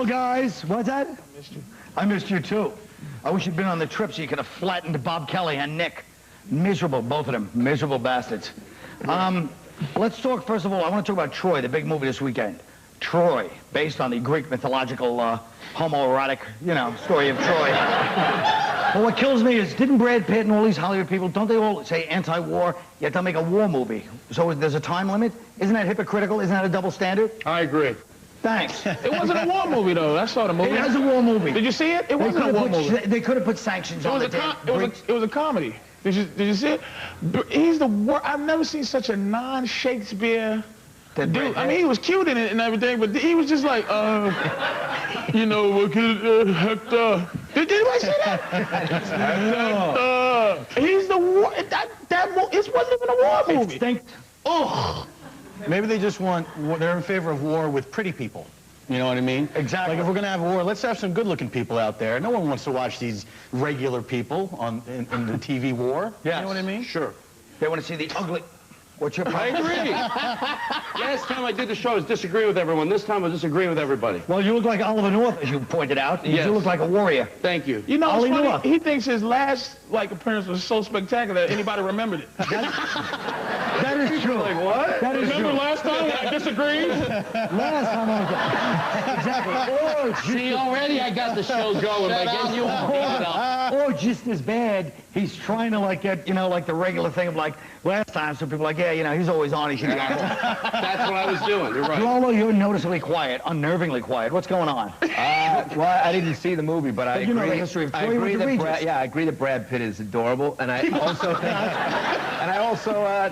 Well, guys, what's that? I missed you. I missed you, too. I wish you'd been on the trip so you could have flattened Bob Kelly and Nick. Miserable, both of them. Miserable bastards. Let's talk, first of all, I want to talk about Troy, the big movie this weekend. Troy, based on the Greek mythological homoerotic, story of Troy. Well, what kills me is, didn't Brad Pitt and all these Hollywood people, don't they all say anti-war, yet they'll make a war movie? So there's a time limit? Isn't that hypocritical? Isn't that a double standard? I agree. Thanks. It wasn't a war movie, though. I saw the movie. It was a war movie. Did you see it? It wasn't a war movie. They could have put sanctions on it. It was a comedy. Did you see it? He's the worst. I've never seen such a non-Shakespeare dude. I mean, he was cute in it and everything, but he was just like, Hector. Did anybody see that? He's the war. It wasn't even a war movie. Oh. Maybe they just they're in favor of war with pretty people. You know what I mean? Exactly. Like, if we're going to have a war, let's have some good-looking people out there. No one wants to watch these regular people in the TV war. Yes. You know what I mean? Sure. They want to see the ugly... What's your point? I agree. Last time I did the show, I was disagreeing with everyone. This time I was disagreeing with everybody. Well, you look like Oliver North, as you pointed out. Yes. You look like a warrior. Thank you. You know, it's funny, he thinks his last appearance was so spectacular that anybody remembered it. That is true. Like, what? That is Remember true. last time I disagreed? Last time I was... Exactly. See, already I got the show going by getting you on. Or just as bad, he's trying to get, like the regular thing of last time, so people are like, yeah, he's always on, he should be on. That's what I was doing, you're right. Giraldo, you're noticeably quiet, unnervingly quiet. What's going on? Well, I didn't see the movie, but I agree. You know the history of Troy. I agree that Brad Pitt is adorable, and I also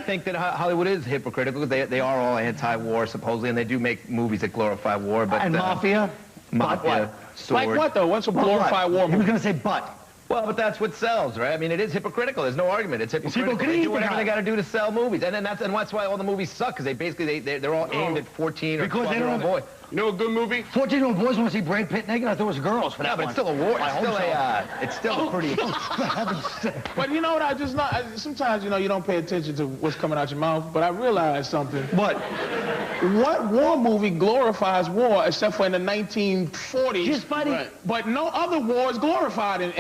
think that Hollywood is hypocritical. They are all anti-war supposedly, and they do make movies that glorify war. But and mafia, sword. Like what though? What's a glorified war movie? He was going to say but. Well, but that's what sells, right? I mean, it is hypocritical. There's no argument. It's hypocritical. They do whatever they got to do to sell movies, and that's why all the movies suck, because they're all aimed at 14 or 12-year-old boys. You know a good movie? 14-year-old boys want to see Brad Pitt naked? I thought it was girls for that but one. it's still a war. It's still a pretty... But you know what, sometimes, you don't pay attention to what's coming out your mouth, but I realized something. What war movie glorifies war except for in the 1940s? Just fighting. Right. But no other war is glorified in...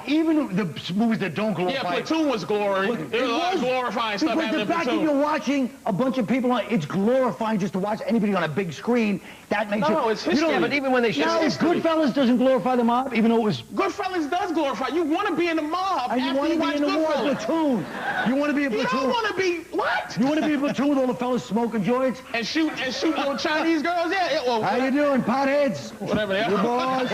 even the movies that don't glorify... Yeah, Platoon was glory. There was a lot of glorifying stuff happening in Platoon. The fact that you're watching a bunch of people, it's glorifying just to watch anybody on a big screen. That makes No, it's history. Yeah, but even when they show... No, Goodfellas doesn't glorify the mob, even though it was... Goodfellas does glorify. You want to be in the mob and you want to be in the war Platoon. You want to be in Platoon. You don't want to be... What? You want to be in Platoon with all the fellas smoking joints? And shoot little Chinese girls? Yeah. Well, how you doing, potheads? Whatever they are. Your boys.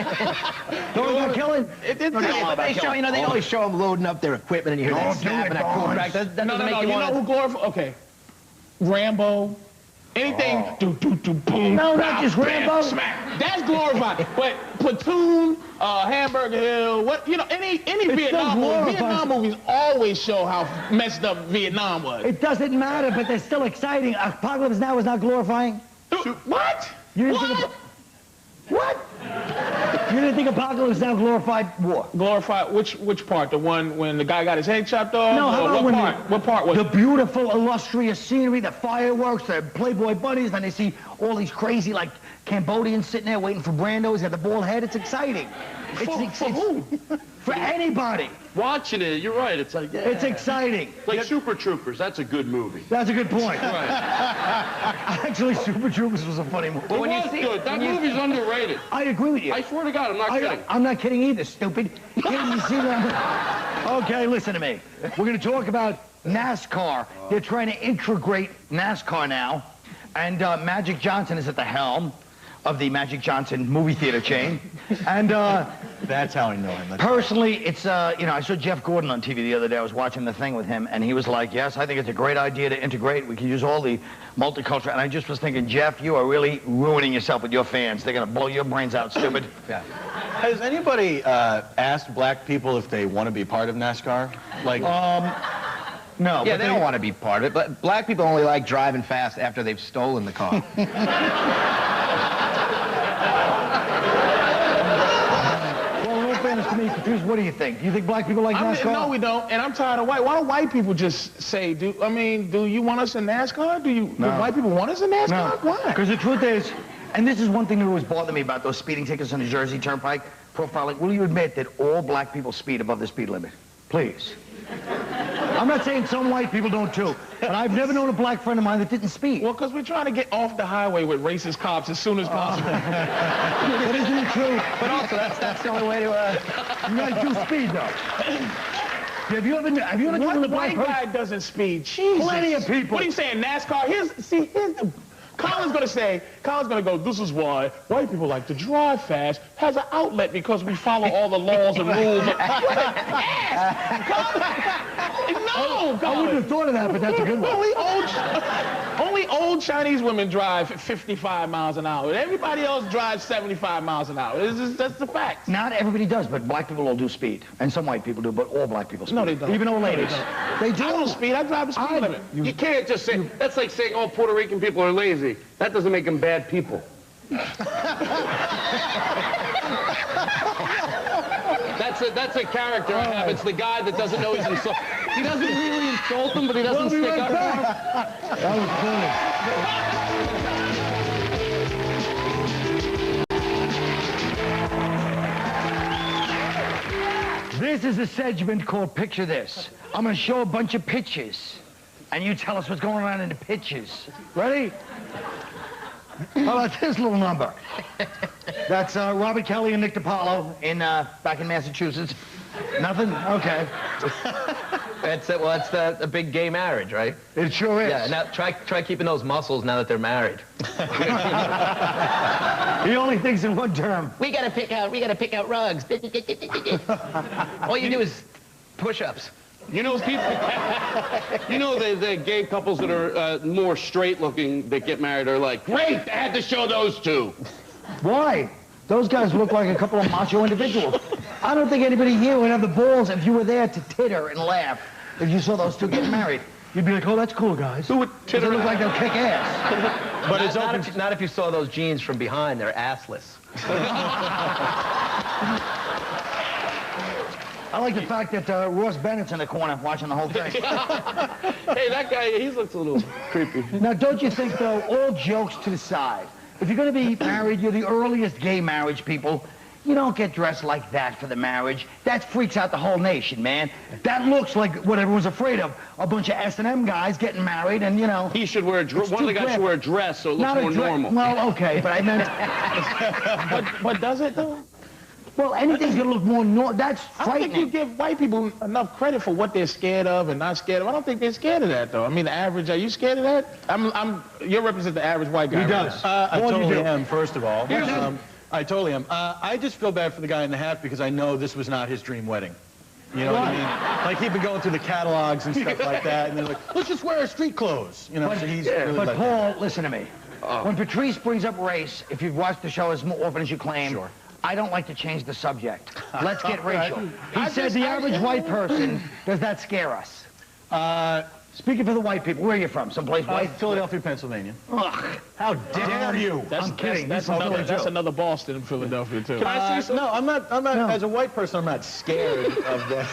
Don't about killing. They always show them loading up their equipment, and you hear that snapping, that cool crack. That doesn't make you want to... You know who glorifies... Okay. Rambo. Anything, boom, no, not just Rambo. Smack. That's glorified. But Platoon, Hamburger Hill, any Vietnam movie. Vietnam movies always show how messed up Vietnam was. It doesn't matter, but they're still exciting. Apocalypse Now is not glorifying. What? You didn't think what? You didn't think Apocalypse Now glorified war? Glorified which part? The one when the guy got his head chopped off? No, how about what part was the beautiful, illustrious scenery, the fireworks, the Playboy bunnies, then they see all these crazy, Cambodians sitting there waiting for Brando. He's got the bald head. It's exciting. For who? For anybody. Watching it, you're right. It's like, yeah. It's exciting. Like Super Troopers. That's a good movie. That's a good point. Right. Actually, Super Troopers was a funny movie. It was good. That movie's underrated. I agree with you. I swear to God, I'm not kidding. I'm not kidding either, stupid. Can't you see that? Okay, listen to me. We're going to talk about NASCAR. They're trying to integrate NASCAR now. And Magic Johnson is at the helm of the Magic Johnson movie theater chain. And that's how I know him. Personally, it's, I saw Jeff Gordon on TV the other day. I was watching the thing with him, and he was like, yes, I think it's a great idea to integrate. We can use all the multicultural. And I just was thinking, Jeff, you are really ruining yourself with your fans. They're going to blow your brains out, stupid. Yeah. Has anybody asked black people if they want to be part of NASCAR? No. Yeah, they don't want to be part of it, but black people only like driving fast after they've stolen the car. To me, Patrice, what do you think? Do you think black people like NASCAR? No, we don't, and I'm tired of white. Why don't white people just say, do you want us in NASCAR? Do white people want us in NASCAR? No. Why? Because the truth is, And this is one thing that always bothered me about those speeding tickets on the Jersey Turnpike profiling. Will you admit that all black people speed above the speed limit? Please. I'm not saying some white people don't too, but I've never known a black friend of mine that didn't speed. Well, because we're trying to get off the highway with racist cops as soon as possible. But isn't it true? But also, that's the only way to... You guys do speed, though. Have you ever driven a black White guy person? doesn't speed. Jesus. Plenty of people. What are you saying, NASCAR? Here's the... Colin's gonna go, this is why white people like to drive fast, has an outlet because we follow all the laws and rules. What an ass! No, I wouldn't have thought of that, but that's a good one. Only old Chinese women drive 55 miles an hour. Everybody else drives 75 miles an hour. That's the fact. Not everybody does, but black people all do speed. And some white people do, but all black people speed. No, they don't. Even old ladies. They do. I don't speed. I drive the speed limit. You can't just say, that's like saying all Puerto Rican people are lazy. That doesn't make them bad people. That's a character I have. It's the guy that doesn't know he's insulted. He doesn't really insult them, but he doesn't stick up for them. That was funny. This is a segment called Picture This. I'm going to show a bunch of pictures, and you tell us what's going on in the pictures. Ready? How about this little number? That's Robert Kelly and Nick DiPaolo back in Massachusetts. Nothing? Okay. That's it. Well, that's a big gay marriage, right? It sure is. Yeah. Now try keeping those muscles now that they're married. He only thinks in one term. We gotta pick out rugs. All you do is push-ups. You know, people, the gay couples that are more straight-looking that get married are like, great, I had to show those two. Why? Those guys look like a couple of macho individuals. I don't think anybody here would have the balls if you were there to titter and laugh if you saw those two get married. You'd be like, oh, that's cool, guys. Who would titter? They look like they'll kick ass. But not if you saw those jeans from behind. They're assless. I like the fact that Ross Bennett's in the corner watching the whole thing. Hey, that guy, he looks a little creepy. Now, don't you think, though, all jokes to the side, if you're going to be married, you're the earliest gay marriage people, you don't get dressed like that for the marriage. That freaks out the whole nation, man. That looks like what everyone's afraid of. A bunch of S&M guys getting married and, you know... He should wear a dress. One of the guys should wear a dress so it looks more normal. Well, okay, but I meant... But does it, though? Well, anything's going to look more normal. That's frightening. I don't think you give white people enough credit for what they're scared of and not scared of. I don't think they're scared of that, though. I mean, the average, are you scared of that? You represent the average white guy. He does. I totally am, first of all. I totally am. I just feel bad for the guy in the hat because I know this was not his dream wedding. You know what I mean? Like, he'd been going through the catalogs and stuff like that, and they're like, let's just wear our street clothes. You know, but, so he's really but like Paul, listen to me. When Patrice brings up race, if you've watched the show as often as you claim, sure. I don't like to change the subject. Let's get racial. He said the average white person, does that scare us? Speaking for the white people, where are you from? Someplace white? Philadelphia, Pennsylvania. Ugh. How dare you? I'm kidding. That's another Boston and Philadelphia, too. Can I say something? No, I'm not, as a white person, I'm not scared of that.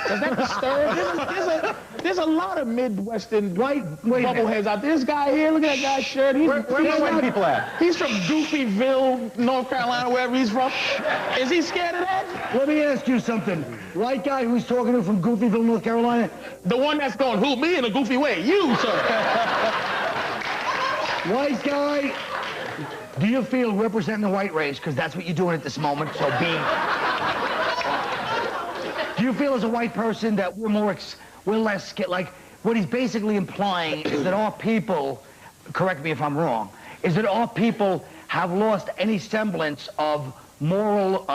Does that disturb? There's a lot of Midwestern white bubbleheads out there. This guy here, look at that guy's shirt. Where are white people at? He's from Goofyville, North Carolina, wherever he's from. Is he scared of that? Let me ask you something. White guy who's talking to from Goofyville, North Carolina? The one that's going, who, me in a goofy way? You, sir. White guy, do you feel representing the white race? Because that's what you're doing at this moment, so do you feel as a white person that we're less scared? Like, what he's basically implying is that our people, correct me if I'm wrong, is that our people have lost any semblance of moral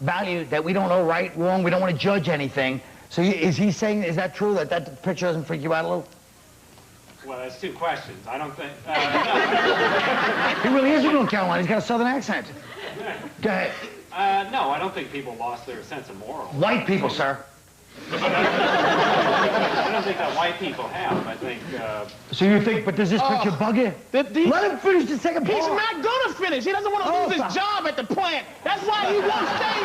value, that we don't know right, wrong, we don't want to judge anything. So is he saying, is that true, that picture doesn't freak you out a little? Well, that's two questions. I don't think... He really is from North Carolina. He's got a southern accent. Go ahead. No, I don't think people lost their sense of moral. White people, sir. I don't think that white people have. I think... So you think, but does this picture bug you? Let him finish the second part. He's not going to finish. He doesn't want to lose his job at the plant. That's why he won't stay.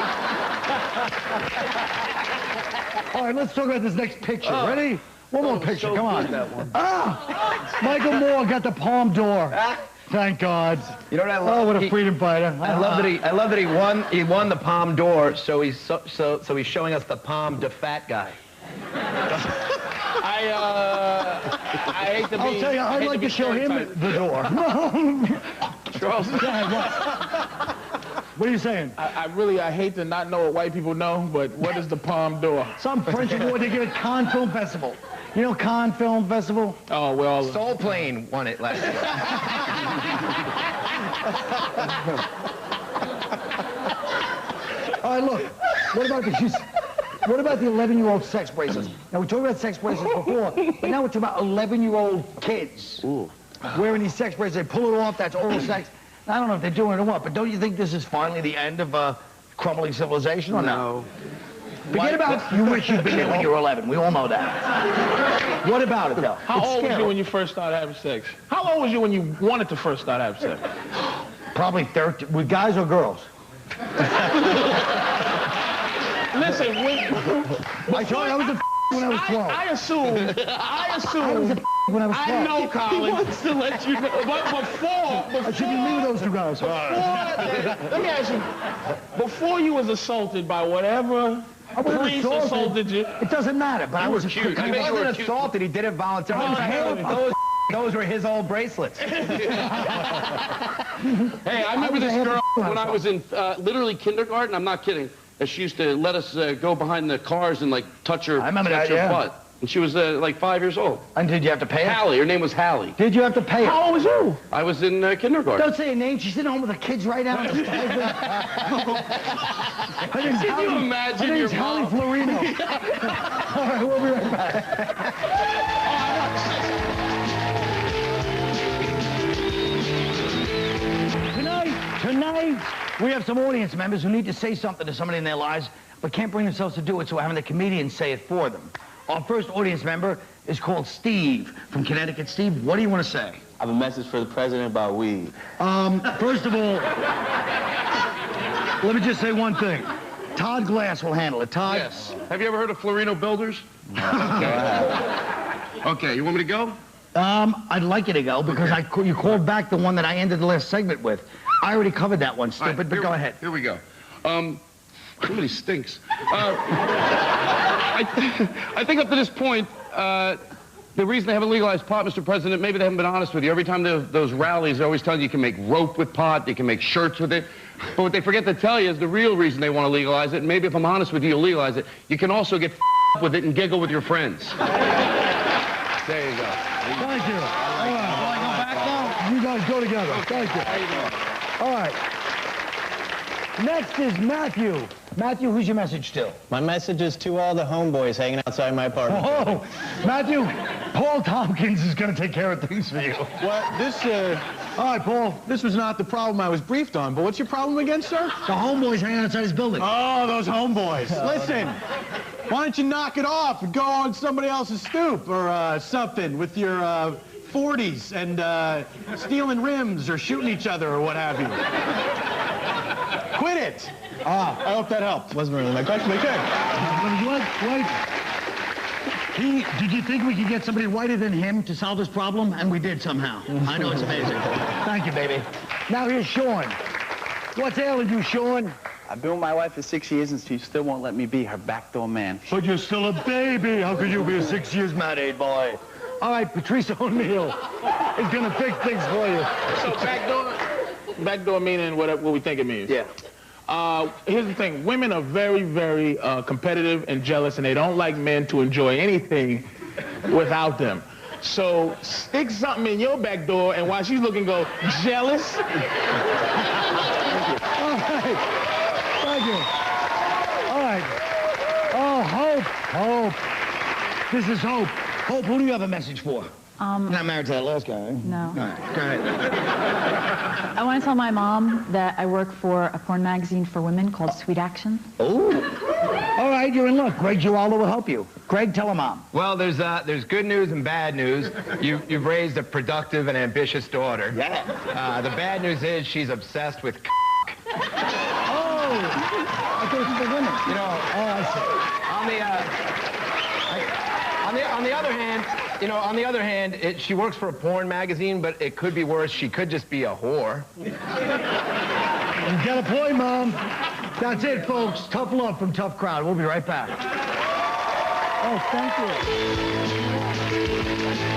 All right, let's talk about this next picture. Ready? One more picture, come on. Michael Moore got the Palm d'Or Thank God. You know what I love? Oh, what a freedom fighter. I love that he won the Palme d'Or, so he's showing us the Palme de Fat guy. I hate to be. I'll tell you, I'd like to show him the door. Charles, What are you saying? I hate to not know what white people know, but what is the Palme d'Or? Some French award they give at Cannes Film Festival. You know Cannes Film Festival? Oh, well. Soul Plane won it last year. All right, look. What about the 11-year-old sex bracelets? Now, we talked about sex bracelets before, but now we're talking about 11-year-old kids wearing these sex bracelets. They pull it off, that's oral sex. I don't know if they're doing it or what, but don't you think this is finally the end of crumbling civilization or no? Forget about you wish you'd been there when you were 11. We all know that. What about it, though? How old was you when you first started having sex? How old was you when you wanted to first start having sex? Probably 13. With guys or girls? Listen, I told you I was a when I was 12. I assume. I was a when I was 12. I know, Colin. He wants to let you know. But before I shouldn't leave those two guys. let me ask you, before you was assaulted by whatever police assaulted you. It doesn't matter, but I was Cute. He wasn't assaulted. He did it voluntarily. Those were his old bracelets. Hey, I remember this girl when I was in literally kindergarten. I'm not kidding. She used to let us go behind the cars and like touch her, butt. And she was like 5 years old. And did you have to pay her? Hallie. Her name was Hallie. Did you have to pay her? How old was you? I was in kindergarten. Don't say a name. She's sitting home with her kids right now. Can you imagine your Hallie mom? Florino. All right, we'll be right back. Tonight, we have some audience members who need to say something to somebody in their lives, but can't bring themselves to do it, so we're having the comedians say it for them. Our first audience member is called Steve from Connecticut. Steve, what do you want to say? I have a message for the president about weed. First of all, let me just say one thing. Todd Glass will handle it. Todd? Yes. Have you ever heard of Florino Builders? Okay, you want me to go? I'd like you to go because you called back the one that I ended the last segment with. I already covered that one, stupid, right, but go ahead. Here we go. Somebody stinks. I think up to this point, the reason they haven't legalized pot, Mr. President, maybe they haven't been honest with you. Every time those rallies, they're always telling you can make rope with pot, you can make shirts with it. But what they forget to tell you is the real reason they want to legalize it, and maybe if I'm honest with you, you'll legalize it. You can also get with it and giggle with your friends. There you go. Thank you. All right. Will I go back now? You guys go together. Thank you. How you doing? All right. Next is Matthew. Matthew, who's your message to? My message is to all the homeboys hanging outside my apartment. Oh, Matthew, Paul Tompkins is going to take care of things for you. What? All right, Paul, this was not the problem I was briefed on, but what's your problem again, sir? The homeboys hanging outside his building. Oh, those homeboys. Listen, why don't you knock it off and go on somebody else's stoop or something with your 40s and stealing rims or shooting each other or what have you. Quit it. I hope that helped. Wasn't really my question, but okay. Did you think we could get somebody whiter than him to solve this problem? And we did somehow. I know it's amazing. Thank you, baby. Now here's Sean. What's ailing you, Sean? I've been with my wife for 6 years and she still won't let me be her backdoor man. But you're still a baby. How could you be a 6 years married boy? All right, Patrice O'Neill is going to fix things for you. So backdoor meaning what we think it means. Yeah. Here's the thing. Women are very, very competitive and jealous, and they don't like men to enjoy anything without them. So stick something in your back door, and while she's looking, go, jealous? All right. Thank you. All right. Oh, Hope. This is Hope. Hope, who do you have a message for? You're not married to that last guy, right? No. All right, go ahead. I want to tell my mom that I work for a porn magazine for women called Sweet Action. Oh. All right, you're in luck. Greg Giraldo will help you. Greg, tell her mom. Well, there's good news and bad news. You've raised a productive and ambitious daughter. Yeah. The bad news is she's obsessed with Oh. I thought it was for women. You know, Oh, I see. on the other hand, You know, on the other hand, she works for a porn magazine, but it could be worse. She could just be a whore. You got a point, Mom. That's it, folks. Tough love from Tough Crowd. We'll be right back. Oh, thank you.